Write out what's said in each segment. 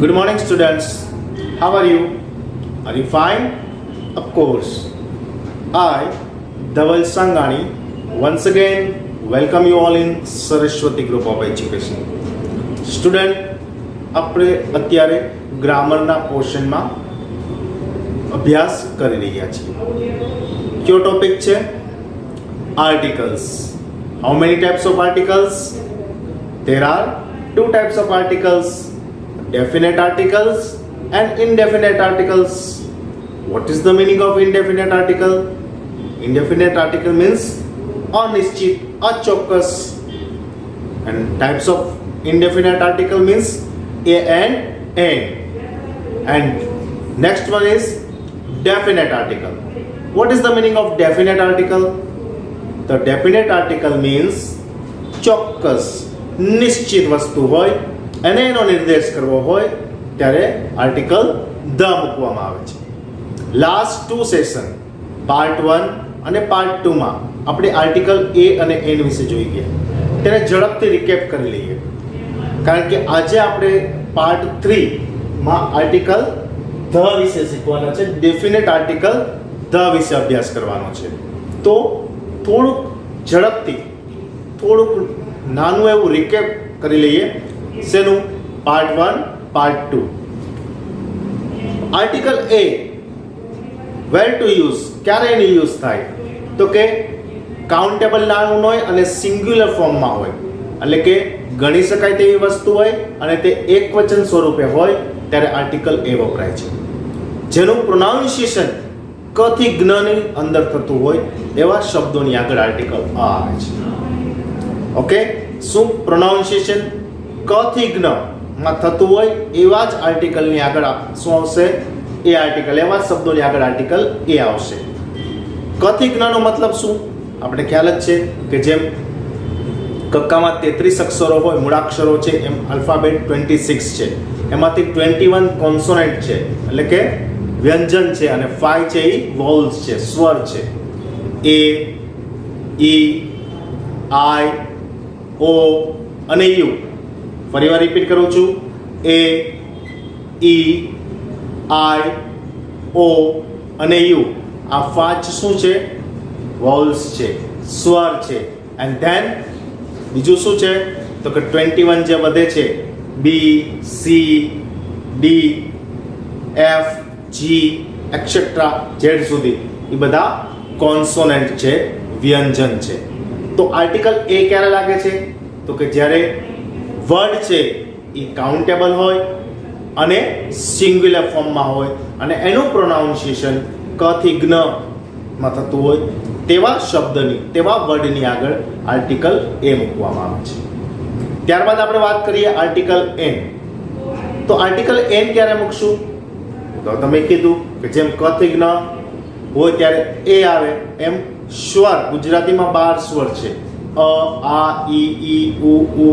Good morning, students. How are you? Are you fine? Of course. I, Dhaval Sangani, once again welcome you all in Saraswati Group of Education. Student, આપણે અત્યારે ગ્રામરના પોર્શનમાં અભ્યાસ કરી રહ્યા છીએ. કયો topic છે? Articles. How many types of articles? There are two types of articles. Definite articles and indefinite articles. What is the meaning of indefinite article? Indefinite article means अनिश्चित, अचोक्कस. And types of indefinite article means a and n. And next one is definite article. What is the meaning of definite article? The definite article means ચોક્કસ, નિશ્ચિત વસ્તુ હોય અને એનો નિર્દેશ કરવો હોય ત્યારે આર્ટિકલ ધ મૂકવામાં આવે છે. લાસ્ટ ટુ સેશન પાર્ટ 1 અને પાર્ટ 2 માં આપણે આર્ટિકલ એ અને એન વિશે જોઈ ગયા. તેને ઝડપથી રિકેપ કરી લઈએ કારણ કે આજે આપણે પાર્ટ 3 માં આર્ટિકલ ધ વિશે શીખવાના છે. ડેફિનેટ આર્ટિકલ ધ વિશે અભ્યાસ કરવાનો છે. તો થોડુંક ઝડપથી થોડુંક નાનું એવું રિકેપ કરી લઈએ. શેનું? Part 1 part 2. Article a where to use, ક્યારે એની યુઝ થાય તો કે કાઉન્ટેબલ નાઉન હોય અને સિંગ્યુલર ફોર્મમાં હોય, એટલે કે ગણી શકાય તેવી વસ્તુ હોય અને તે એકવચન સ્વરૂપે હોય ત્યારે આર્ટિકલ એ વપરાય છે. જેનું પ્રોનાઉન્સિએશન ક થી જ્ઞની અંદર થતું હોય એવા શબ્દોની આગળ આર્ટિકલ આ આવે છે. ઓકે, શું પ્રોનાઉન્સિએશન ક થી જ્ઞ માં થતું હોય એવા જ આર્ટિકલની આગળ શું આવશે? એ આર્ટિકલ, એવા શબ્દોની આગળ આર્ટિકલ એ આવશે. ક થી જ્ઞનો મતલબ શું? આપણે ખ્યાલ જ છે કે જેમ કક્કામાં 33 અક્ષરો હોય, મૂળાક્ષરો છે, એમ આલ્ફાબેટ 26 છે. એમાંથી 21 કોન્સોનન્ટ છે, એટલે કે વ્યંજન છે, અને 5 છે એ વોલ્સ છે, સ્વર છે. એ, ઈ, આઈ, ઓ અને યુ. ફરીવાર રિપીટ કરું છું. એ, ઈ, આઈ, ઓ અને યુ. આ 5 શું છે? વોલ્સ છે, સ્વર છે. એન્ડ ધેન બીજું શું છે તો કે 21 જે વધે છે, બી, સી, ડી, એફ, જી એક્સેટ્રા ઝેડ સુધી, એ બધા કોન્સોનન્ટ છે, વ્યંજન છે. તો આર્ટિકલ એ ક્યારે લાગે છે તો કે જ્યારે વર્ડ છે એ કાઉન્ટેબલ હોય અને સિંગ્યુલર ફોર્મમાં હોય અને એનું પ્રોનાઉન્સિએશન ક થી જ્ઞ માં થતું હોય તેવા શબ્દની, તેવા વર્ડની આગળ આર્ટિકલ એ મૂકવામાં આવે છે. ત્યારબાદ આપણે વાત કરીએ આર્ટિકલ એન. તો આર્ટિકલ એન ક્યારે મૂકશું? તો તમે કીધું કે જેમ ક થી જ્ઞ હોય ત્યારે એ આવે, એમ સ્વર ગુજરાતીમાં 12 સ્વર છે. અ, આ, ઈ, ઉ,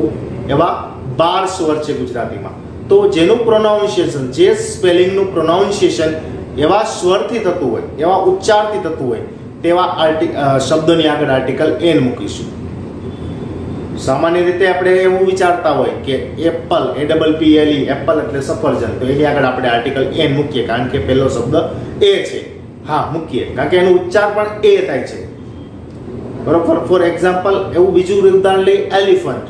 એવા 12 સ્વર છે ગુજરાતીમાં. તો જેનું પ્રોનાઉન્સિએશન, જે સ્પેલિંગનું પ્રોનાઉન્સિએશન એવા સ્વરથી થતું હોય, એવા ઉચ્ચારથી થતું હોય તેવા શબ્દોની આગળ આર્ટિકલ એન મૂકીશું. સામાન્ય રીતે આપણે એવું વિચારતા હોય કે એપલ, APPLE, એપલ એટલે સફરજન, તો એની આગળ આપણે આર્ટિકલ એન મૂકીએ કારણ કે પહેલો શબ્દ એ છે. હા, મૂકીએ કારણ કે એનું ઉચ્ચાર પણ એ થાય છે, બરોબર. ફોર એક્ઝામ્પલ એવું બીજું ઉદાહરણ લઈ, એલિફન્ટ,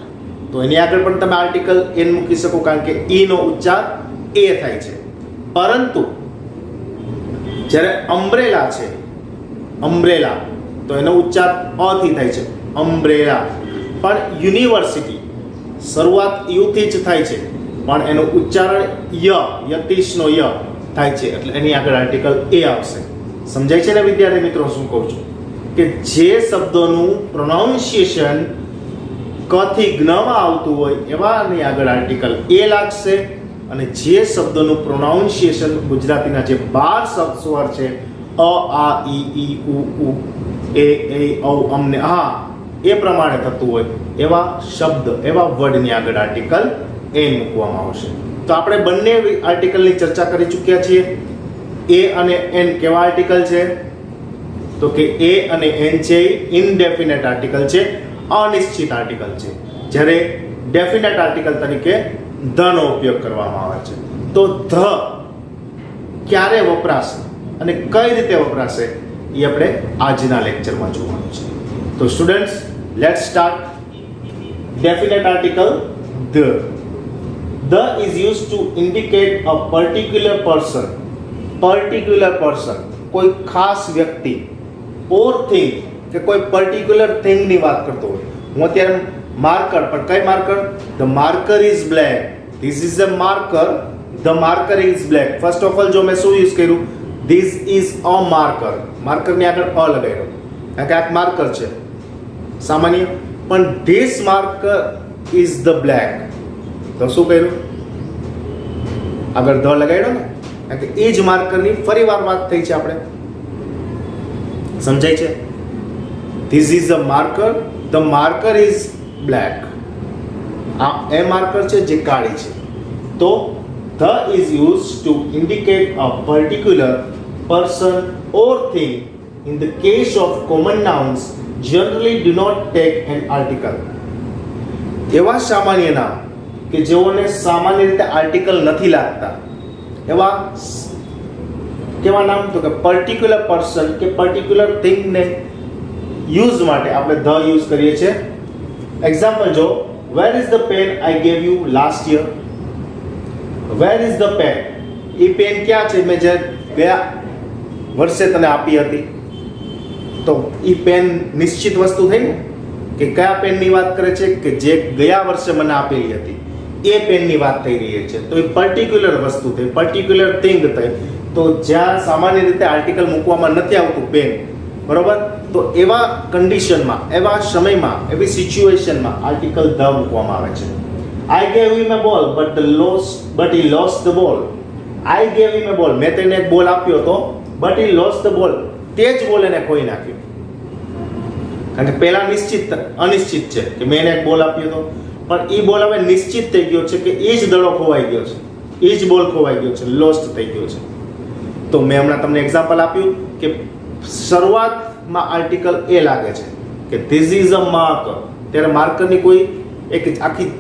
તો એની આગળ પણ તમે આર્ટિકલ એન મૂકી શકો કારણ કે ઈ નો ઉચ્ચાર એ થાય છે. પરંતુ જ્યારે અમ્બ્રેલા છે, અમ્બ્રેલા, તો એનો ઉચ્ચાર અ થી થાય છે, અમ્બ્રેલા. પણ યુનિવર્સિટી શરૂઆત યુ થી જ થાય છે પણ એનું ઉચ્ચારણ યતીશનો ય થાય છે, એટલે એની આગળ આર્ટિકલ એ આવશે. સમજાય છે ને વિદ્યાર્થી મિત્રો શું કહું છું? કે જે શબ્દોનું પ્રોનાઉન્સિએશન ક થી જ્ઞમાં આવતું હોય એવાની આગળ આર્ટિકલ એ લાગશે, અને જે શબ્દોનું પ્રોનાઉન્સિએશન ગુજરાતીના જે 12 સ્વર છે, અ, આ, ઈ, ઉ, એ, ઔ, અમ ને આ, એ પ્રમાણે થતું હોય એવા શબ્દ, એવા વર્ડની આગળ આર્ટિકલ એન મૂકવામાં આવશે. તો આપણે બંને આર્ટિકલની ચર્ચા કરી ચૂક્યા છીએ. એ અને એન કેવા આર્ટિકલ છે તો કે એ અને એન છે ઇનડેફિનેટ આર્ટિકલ છે, અનિશ્ચિત આર્ટિકલ છે. જ્યારે ડેફિનેટ આર્ટિકલ તરીકે ધનો ઉપયોગ કરવામાં આવે છે. તો ધ ક્યારે વપરાશે અને કઈ રીતે વપરાશે એ આપણે આજના લેક્ચરમાં જોવાનું છે. તો students, let's start. Definite article the. The is used to indicate a particular person. Particular person, કોઈ ખાસ વ્યક્તિ or thing કે કોઈ particular thing ની વાત કરતો હોય. હું અત્યારે માર્કર, પણ કઈ marker? The marker is black. This is a marker. The marker is black. First of all, જો મેં શું યુઝ કર્યું? This is a marker. Marker ની આગળ અ લગાવ્યો કારણ કે આ માર્કર છે સામાન્ય. પણ this marker is the black. તો શું કર્યું? આગળ ધ લગાડ્યો ને, કારણ કે એ જ માર્કરની ફરી વાર વાત થઈ છે આપણે. સમજાય છે? This is a marker. The marker is black. આ એ માર્કર છે જે કાળી છે. તો the is use to indicate a particular person or thing. In the case of common nouns generally do not take an article. એવા સામાન્ય નામ કે જેઓને સામાન્ય રીતે આર્ટિકલ નથી લાગતા, એવા કેવા નામ? તો કે પર્ટિક્યુલર પર્સન કે પર્ટિક્યુલર થિંગને યુઝ માટે આપણે ધ યુઝ કરીએ છીએ. એક્ઝામ્પલ જો, where is the pen I gave you last year. Where is the pen? એ પેન ક્યાં છે મેં જે ગયા વર્ષે તને આપી હતી? તો એ પેન નિશ્ચિત વસ્તુ થઈ ને, કે કયા પેનની વાત કરે છે? કે જે ગયા વર્ષે મને આપેલી હતી એ પેનની વાત થઈ રહી છે. તો એ પર્ટિક્યુલર વસ્તુ થઈ, પર્ટિક્યુલર થિંગ થઈ. તો જ્યાં સામાન્ય રીતે આર્ટિકલ મૂકવામાં નથી આવતું પેન, બરોબર, તો એવા કન્ડિશનમાં, એવા સમયમાં, એવી સિચ્યુએશનમાં આર્ટિકલ ધ મૂકવામાં આવે છે. આઈ ગેવ હિમ અ બોલ but he lost the ball. I gave હિમ અ બોલ, મેં તેને એક બોલ આપ્યો હતો, but he lost the ball, તે જ બોલ એને ખોઈ નાખ્યો. કારણ કે પહેલા નિશ્ચિત અનિશ્ચિત છે કે મેં એને એક બોલ આપ્યો હતો, પણ એ બોલ હવે નિશ્ચિત થઈ ગયો છે કે એ જ દડો ખોવાઈ ગયો છે, એ જ બોલ ખોવાઈ ગયો છે, લોસ્ટ થઈ ગયો છે. તો મેં હમણાં તમને એક્ઝામ્પલ આપ્યું કે શરૂઆતમાં આર્ટિકલ એ લાગે છે કે ધીસ ઇઝ અ માર્કર. ત્યારે માર્કરની કોઈ એક આખી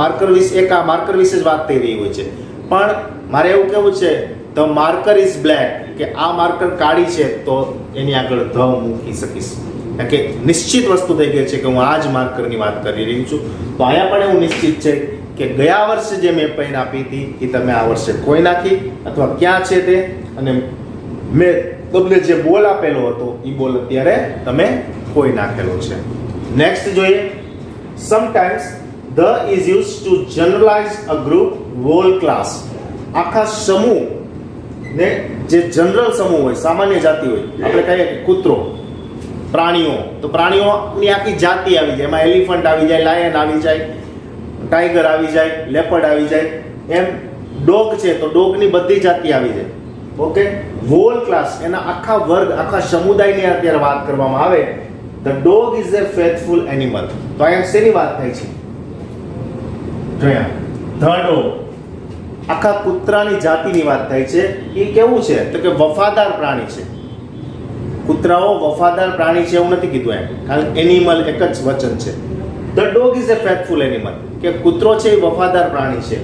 માર્કર વિશે આ માર્કર વિશે જ વાત થઈ રહી હોય છે. પણ મારે એવું કહેવું છે ધ માર્કર ઇઝ બ્લેક, કે આ માર્કર કાળી છે, તો એની આગળ ધ મૂકી શકીશ. કારણ કે નિશ્ચિત વસ્તુ થઈ ગઈ છે કે હું આ જ માર્કરની વાત કરી રહી છું. તો અહીંયા પણ એવું નિશ્ચિત છે કે ગયા વર્ષે જે મેં પેન આપી હતી એ તમે આ વર્ષે ખોઈ નાખી, અથવા ક્યાં છે તે, અને મેં તમને જે બોલ આપેલો હતો એ બોલ અત્યારે તમે ખોઈ નાખેલો છે. નેક્સ્ટ જોઈએ. Sometimes the is use to generalise a group whole class. આખા સમૂહ ને, જે જનરલ સમૂહ હોય, સામાન્ય જાતિ હોય, આપણે કહીએ કે કૂતરો, પ્રાણીઓ, તો પ્રાણીઓની આખી જાતિ આવી જાય. એમાં એલિફન્ટ આવી જાય, લાયન આવી જાય, ટાઈગર આવી જાય, લેપર્ડ આવી જાય. એમ ડોગ છે તો ડોગની બધી જાતિ આવી જાય. ઓકે, હોલ ક્લાસ, એના આખા વર્ગ, આખા સમુદાયની અત્યારે વાત કરવામાં આવે. The dog is a faithful animal. તો અહીંયા શેની વાત થાય છે? જોયા, ધ ડોગ, આખા કૂતરાની જાતિની વાત થાય છે. એ કેવું છે? તો કે વફાદાર પ્રાણી છે. કૂતરાઓ વફાદાર પ્રાણી છે એવું નથી કીધું એમ, કારણ એનિમલ એક જ વચન છે. The dog is a faithful animal, કે કૂતરો છે એ વફાદાર પ્રાણી છે.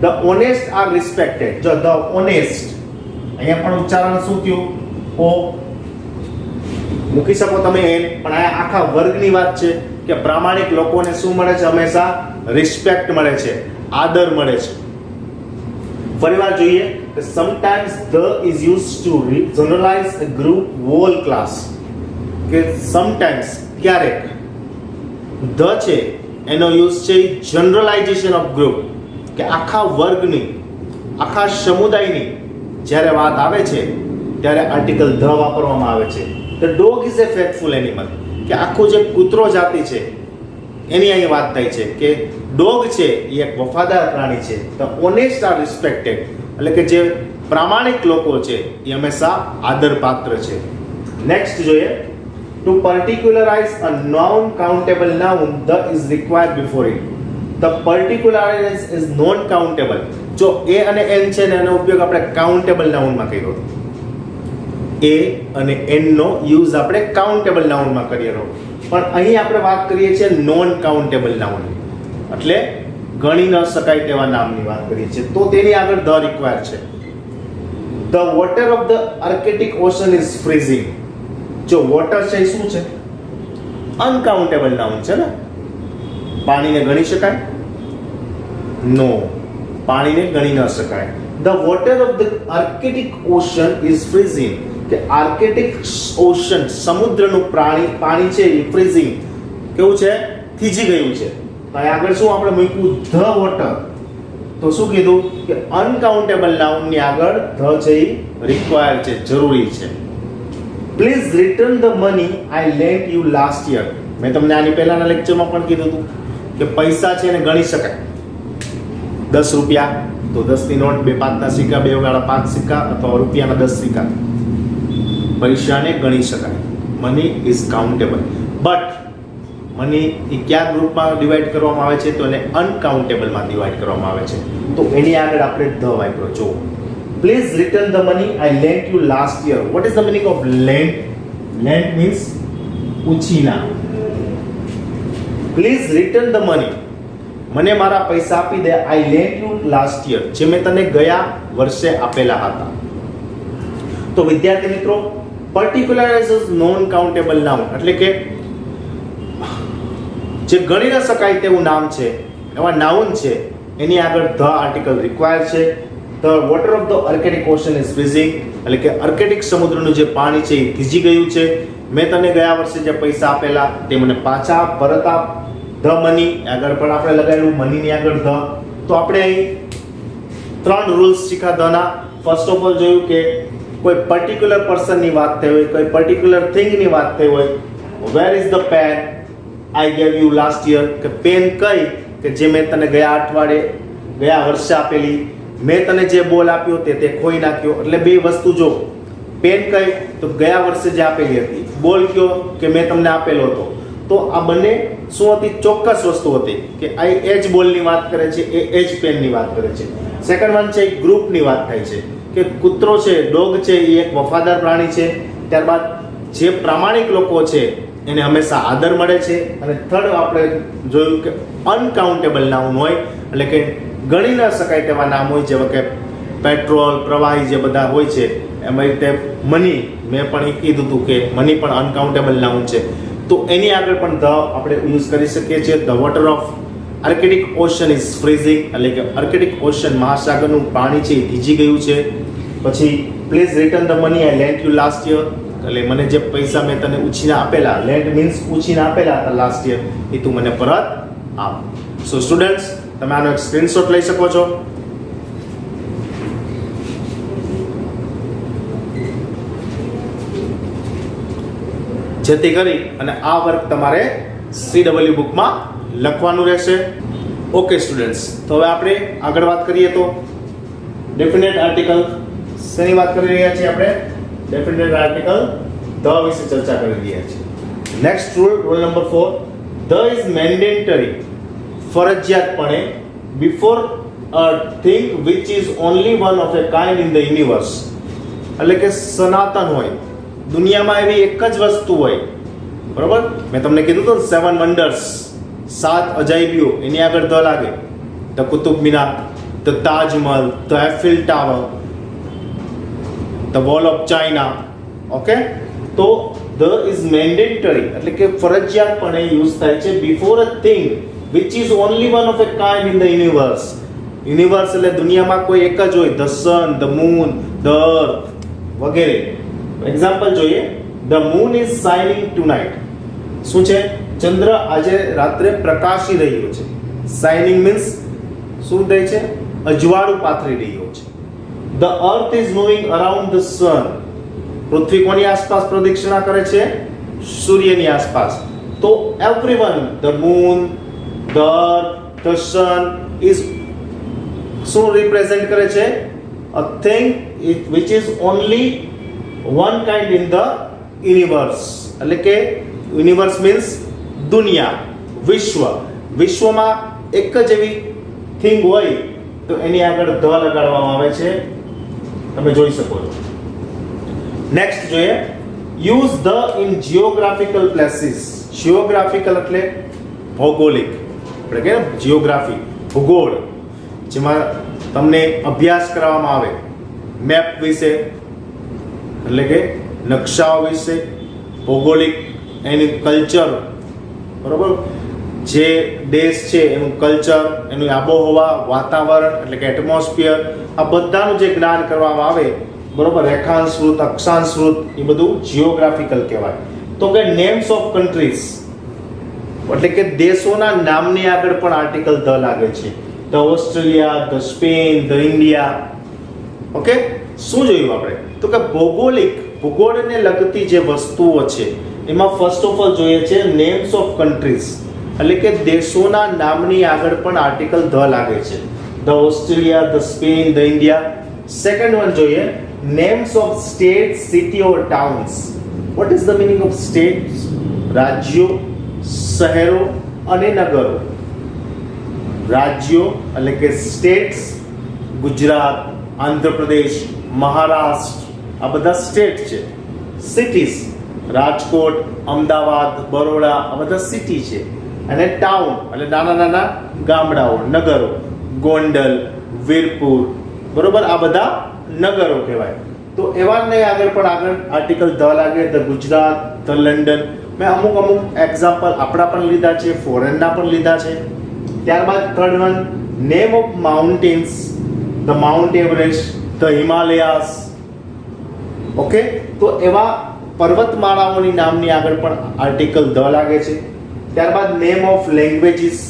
The honest are respected. જો ધ ઓનેસ્ટ, અહીંયા પણ ઉચ્ચારણ શું થયું? ઓ મૂકી શકો તમે એન, પણ આ આખા વર્ગની વાત છે કે પ્રામાણિક લોકોને શું મળે છે? હંમેશા રિસ્પેક્ટ મળે છે, આદર મળે છે. ફરીવાર જોઈએ કે sometimes the is used to generalise a group whole class. કે સમટાઈમ્સ, ક્યારેક, ધ છે એનો યુઝ છે જનરલાઇઝેશન ઓફ ગ્રુપ, કે આખા વર્ગની, આખા સમુદાયની જ્યારે વાત આવે છે ત્યારે આર્ટિકલ ધ વાપરવામાં આવે છે. The dog is a faithful animal, કે આખું જે કૂતરો જાતિ છે એની અહીં વાત થઈ છે કે ડોગ છે એ એક વફાદાર પ્રાણી છે. ધ ઓનેસ્ટ આર રિસ્પેક્ટેડ, એટલે કે જે પ્રામાણિક લોકો છે એ હંમેશા આદરપાત્ર છે. નેક્સ્ટ જોઈએ. To particularize a non countable noun the is required before it. The particularize is non countable. જો એ અને એન છે ને એનો ઉપયોગ આપણે કાઉન્ટેબલ નાઉનમાં કર્યો હતો. એ અને એન નો યુઝ આપણે કાઉન્ટેબલ નાઉનમાં કર્યો, પણ અહીં આપણે વાત કરીએ છીએ નોન કાઉન્ટેબલ નાઉન. એટલે ગણી ન શકાય તેવા નામની વાત કરીએ છીએ તો તેની આગળ ધ રિક્વાયર છે. The water of the Arctic ocean is freezing. જો વોટર છે એ શું છે? અનકાઉન્ટેબલ નાઉન છે ને. પાણીને ગણી શકાય? નો, પાણીને ગણી ન શકાય. The water of the Arctic ocean is freezing, કે આર્કટિક ઓશન સમુદ્રનું પાણી છે એ ફ્રીઝિંગ કેવું છે? થીજી ગયું છે. અહીં આગળ શું આપણે મૂક્યું? The water. તો શું કીધું કે અનકાઉન્ટેબલ નાઉનની આગળ ધ છે એ રિક્વાયર છે, જરૂરી છે. Please return the money I lent you last year. મેં તમને આની પહેલાના લેક્ચરમાં પણ કીધું હતું કે પૈસા છે એને ગણી શકાય. 10 રૂપિયા તો 10 ની નોટ, 2 5 ના સિક્કા, 2 વાળા 5 સિક્કા અથવા રૂપિયાના 10 સિક્કા. પૈસાને ગણી શકાય. Money is countable. But money એ કયા ગ્રુપમાં ડિવાઈડ કરવામાં આવે છે? તો એને અનકાઉન્ટેબલમાં ડિવાઈડ કરવામાં આવે છે. તો એની આગળ આપણે ધ વાપરો. જો please return the money I lent you last year. What is the meaning of lent? Lent means ઉછીના. પ્લીઝ રિટર્ન ધ મની, મને મારા પૈસા આપી દે. I lent you last year, જે મેં તને ગયા વર્ષે આપેલા હતા. તો વિદ્યાર્થી મિત્રો, પર્ટિક્યુલરાઇઝ નોન કાઉન્ટેબલ નાઉન એટલે કે જે ગણી ન શકાય તેવું નામ છે, એવા નાઉન છે, એની આગળ ધ આર્ટિકલ રિક્વાયર છે. The water of the Arctic ocean is freezing, એટલે કે આર્કટિક સમુદ્રનું જે પાણી છે એ થીજી ગયું છે. મેં તને ગયા વર્ષે જે પૈસા આપેલા તે મને પાછા પરત આપ. ધ મની આગળ પણ આપણે લગાડ્યું, મનીની આગળ ધ. તો આપણે અહીં 3 રૂલ્સ શીખ્યા ધના. ફર્સ્ટ ઓફ ઓલ જોયું કે કોઈ પર્ટિક્યુલર પર્સનની વાત થઈ હોય, કોઈ પર્ટિક્યુલર થિંગની વાત થઈ હોય. Where is the pen I gave you last year, કે પેન કઈ કે જે મેં તને ગયા અઠવાડિયે ગયા વર્ષે આપેલી. મેં તને જે બોલ આપ્યો તે ખોઈ નાખ્યો. એટલે બે વસ્તુ જો, પેન કઈ તો ગયા વર્ષે જે આપેલી હતી, બોલ કયો કે મેં તમને આપેલો હતો. તો આ બંને શું હતી? ચોક્કસ વસ્તુ હતી કે આ એ જ બોલની વાત કરે છે, એ જ પેનની વાત કરે છે. સેકન્ડ વન છે ગ્રુપની વાત થાય છે કે કૂતરો છે, ડોગ છે એ એક વફાદાર પ્રાણી છે. ત્યારબાદ જે પ્રામાણિક લોકો છે એને હંમેશા આદર મળે છે. અને થર્ડ આપણે જોયું કે અનકાઉન્ટેબલ નાઉન હોય એટલે કે ગણી ન શકાય તેવા નામ હોય, જેવા કે પેટ્રોલ, પ્રવાહી જે બધા હોય છે. એમાં રીતે મની, મેં પણ એ કીધું હતું કે મની પણ અનકાઉન્ટેબલ નાઉન છે. તો એની આગળ પણ ધ આપણે યુઝ કરી શકીએ છીએ. The water of Arctic ocean is freezing, એટલે કે આર્કટિક ઓશન મહાસાગરનું પાણી છે એ થીજી ગયું છે. પછી please return the money I lent you last year, એટલે મને જે પૈસા મેં તને ઉછીના આપેલા, લેન્ટ મીન્સ ઉછીના આપેલા હતા લાસ્ટ યર, એ તું મને પરત આપ. સો સ્ટુડન્ટ્સ, તમે આનો એક સ્ક્રીનશોટ લઈ શકો છો. જેથી કરી અને આ વર્ક તમારે CW બુકમાં લખવાનું રહેશે. ઓકે સ્ટુડન્ટ્સ, તો હવે આપણે આગળ વાત કરીએ તો ડેફિનેટ આર્ટિકલ શેની વાત કરી રહ્યા છીએ આપણે? ડેફિનેટ આર્ટિકલ ધ વિશે ચર્ચા કરી રહ્યા છીએ. Next rule number 4, the is mandatory, ફરજિયાતપણે, before a thing which is only one of a kind in the universe, એટલે કે સનાતન હોય, દુનિયામાં એવી એક જ વસ્તુ હોય. બરોબર? મેં તમને કીધું તો 7 વન્ડર્સ, 7 અજાયબીઓ, એની આગળ ધ લાગે. The Qutub Minar, the Taj Mahal, the Eiffel Tower, the Wall of China. Okay, તો ધ ઇઝ મેન્ડેટરી એટલે કે ફરજિયાતપણે યુઝ થાય છે before a thing which is only one of a kind in the universe. Universe એટલે દુનિયામાં કોઈ એક જ હોય. The sun, the moon, the earth વગેરે. એક્ઝામ્પલ જોઈએ. The moon is shining tonight. શું છે? ચંદ્ર આજે રાત્રે પ્રકાશી રહ્યો છે. શાઇનિંગ મીન્સ શું થાય છે? અજવાળું પાથરી રહ્યો છે. The earth is moving around the sun. પૃથ્વી કોની આસપાસ પ્રદક્ષિણા કરે છે? સૂર્યની આસપાસ. તો everyone, the moon, the earth, the sun is શું રિપ્રેઝેન્ટ કરે છે? A thing which is only one kind in the universe. એટલે કે યુનિવર્સ મીન્સ દુનિયા, વિશ્વ. વિશ્વમાં એક જ એવી થિંગ હોય તો એની આગળ ધ લગાડવામાં આવે છે. તમે જોઈ શકો છો. નેક્સ્ટ જોઈએ. Use the in geographical places. Geographical એટલે ભૌગોલિક, આપણે કે જિયોગ્રાફી, ભૂગોળ, જેમાં તમને અભ્યાસ કરવામાં આવે મેપ વિશે, એટલે કે નકશાઓ વિશે, ભૌગોલિક એની કલ્ચર, બરોબર, જે દેશ છે એનું કલ્ચર, એનું આબોહવા, વાતાવરણ એટલે કે એટમોસ્ફિયર, આ બધાનું જે જ્ઞાન કરવામાં આવે, બરોબર, રેખાંશવૃત્ત, અક્ષાંશવૃત્ત, એ બધું જિયોગ્રાફિકલ કહેવાય. તો કે નેમ્સ ઓફ કન્ટ્રીઝ એટલે કે દેશોના નામની આગળ પણ આર્ટિકલ ધ લાગે છે. The Australia, the Spain, the India. Okay, શું જોયું આપણે? તો કે ભૂગોળને લગતી જે વસ્તુઓ છે એમાં ફર્સ્ટ ઓફ ઓલ જોઈએ છે નેમ્સ ઓફ કન્ટ્રીઝ, એટલે કે દેશોના નામની આગળ પણ આર્ટિકલ ધ લાગે છે. The Australia, the Spain, the India. Second one જોઈએ names of state, city or towns. What is the meaning of states? રાજ્યો, શહેરો અને નગરો. રાજ્યો એટલે કે સ્ટેટ્સ, ગુજરાત, આંધ્રપ્રદેશ, મહારાષ્ટ્ર, આ બધા સ્ટેટ છે. સિટીઝ, રાજકોટ, અમદાવાદ, બરોડા, આ બધા સિટી છે. અને ટાઉન એટલે નાના નાના ગામડાઓ, નગરો, ગોંડલ, વીરપુર, બરોબર, આ બધા નગરો કહેવાય. તો એવાને આગળ આર્ટિકલ ધ લાગે. The Gujarat, the London. મેં અમુક એક્ઝામ્પલ આપણા પણ લીધા છે, ફોરેનના પણ લીધા છે. ત્યારબાદ third one name of mountains. The mount Everest, the Himalayas. Okay, તો એવા પર્વતમાળાઓની નામની આગળ પણ આર્ટિકલ ધ લાગે છે. ત્યારબાદ નેમ ઓફ લેંગ્વેજીસ,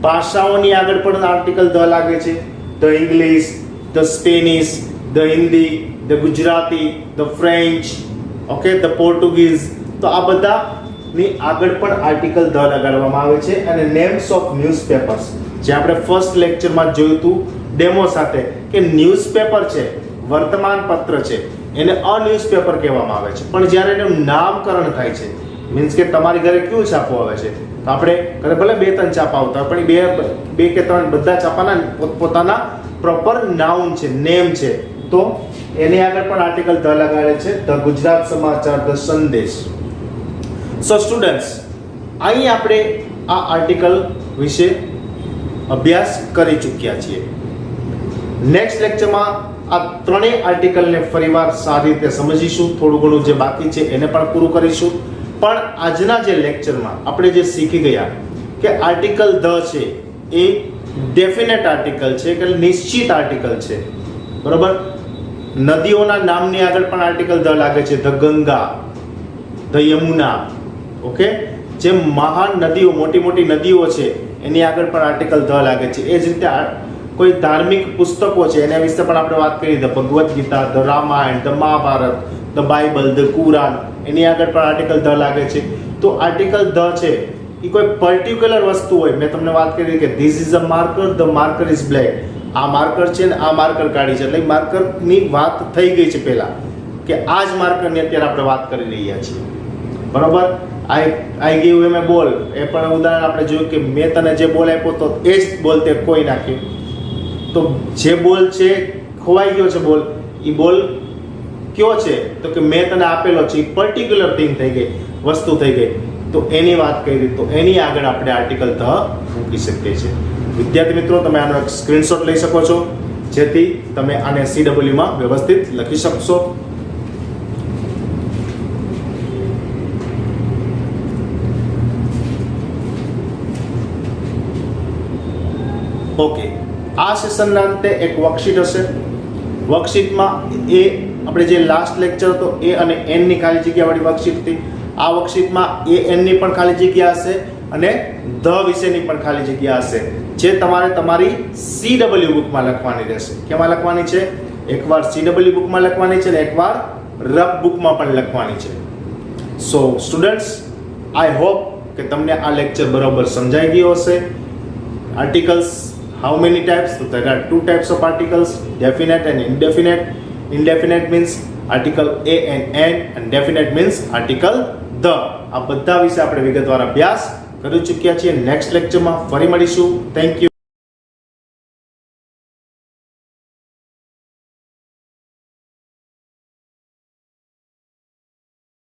ભાષાઓની આગળ પણ આર્ટિકલ ધ લાગે છે. The English, the Spanish, the Hindi, the Gujarati, the French, okay, the Portuguese. તો આ બધાની આગળ પણ આર્ટિકલ ધ લગાડવામાં આવે છે. અને નેમ્સ ઓફ ન્યૂઝપેપર્સ, જે આપણે ફર્સ્ટ લેક્ચરમાં જોયું હતું ડેમો સાથે, કે ન્યૂઝપેપર છે, વર્તમાન પત્ર છે, એને ન્યૂઝપેપર કહેવામાં આવે છે. પણ જ્યારે એનું નામકરણ થાય છે, મીન્સ કે તમારી ઘરે કયું છાપું આવે છે, તો આપણે ઘરે ભલે 2-3 છાપા આવતા પણ બે કે 3 બધા છાપાના પોતાના પ્રોપર નાઉન છે, નેમ છે, તો એની આગળ પણ આર્ટિકલ ધ લગાડે છે. ધ ગુજરાત સમાચાર, ધ સંદેશ. સો સ્ટુડન્ટ્સ, અહીં આપણે આ આર્ટિકલ વિશે અભ્યાસ કરી ચૂક્યા છીએ. નેક્સ્ટ લેક્ચરમાં આ ત્રણેય આર્ટિકલને ફરીવાર સારી રીતે સમજીશું. થોડું ઘણું જે બાકી છે એને પણ પૂરું કરીશું. પણ આજના જે લેક્ચરમાં આપણે જે શીખી ગયા કે આર્ટિકલ ધ છે એ ડેફિનેટ આર્ટિકલ છે, કે નિશ્ચિત આર્ટિકલ છે, બરોબર. નદીઓના નામની આગળ પણ આર્ટિકલ ધ લાગે છે. The Ganga, the Yamuna. Okay, જે મહાન નદીઓ, મોટી મોટી નદીઓ છે એની આગળ પણ આર્ટિકલ ધ લાગે છે. એ જ રીતે કોઈ ધાર્મિક પુસ્તકો છે એના વિશે પણ આપણે વાત કરી. The Bhagavad Gita, the Ramayana, the Mahabharata, the Bible, the Quran, એની આગળ પણ આર્ટિકલ ધ લાગે છે. તો આર્ટિકલ ધ છે એ કોઈ પર્ટિક્યુલર વસ્તુ હોય. મેં તમને વાત કરી કે this is a marker, the marker is black. આ માર્કર છે ને આ માર્કર કાઢી છે, એટલે માર્કરની વાત થઈ ગઈ છે પહેલા, કે આ જ માર્કરની અત્યારે આપણે વાત કરી રહ્યા છીએ, બરોબર. આઈ ગીવ એમ એ બોલ, એ પણ ઉદાહરણ આપણે જોયું કે મેં તને જે બોલ આપ્યો તો એ જ બોલ તે કોઈ નાખ્યો. તો જે બોલ છે ખોવાઈ ગયો છે બોલ, એ બોલ કયો છે? તો કે મેં તને આપેલો છે, એ પર્ટિક્યુલર થિંગ થઈ ગઈ, વસ્તુ થઈ ગઈ. તો એની વાત કરી, તો એની આગળ આપણે આર્ટિકલ ધ મૂકી શકીએ છીએ. વિદ્યાર્થી મિત્રો, તમે આનો એક સ્ક્રીનશોટ લઈ શકો છો, જેથી તમે આને CW માં વ્યવસ્થિત લખી શકશો. ઓકે, આ સેશનના અંતે એક વર્કશીટ હશે. વર્કશીટમાં એ આપણે જે લાસ્ટ લેક્ચર હતો એ અને એન ની ખાલી જગ્યાવાળી વર્કશીટ હતી. આ વર્કશીટમાં એ એન ની પણ ખાલી જગ્યા હશે અને ધ વિશેની પણ ખાલી જગ્યા હશે, જે તમારે તમારી CW બુકમાં લખવાની રહેશે. કેમાં લખવાની છે? એકવાર CW બુકમાં લખવાની છે અને એકવાર રફ બુકમાં પણ લખવાની છે. સો સ્ટુડન્ટ્સ, આઈ હોપ કે તમને આ લેક્ચર બરોબર સમજાઈ ગયો હશે. Articles, how many types? So there are 2 types of articles, definite and indefinite. Indefinite means article a and n, and definite means article the. આ બધા વિશે આપણે વિગતવાર અભ્યાસ કરી ચૂક્યા છીએ. નેક્સ્ટ લેક્ચરમાં ફરી મળીશું. Thank you.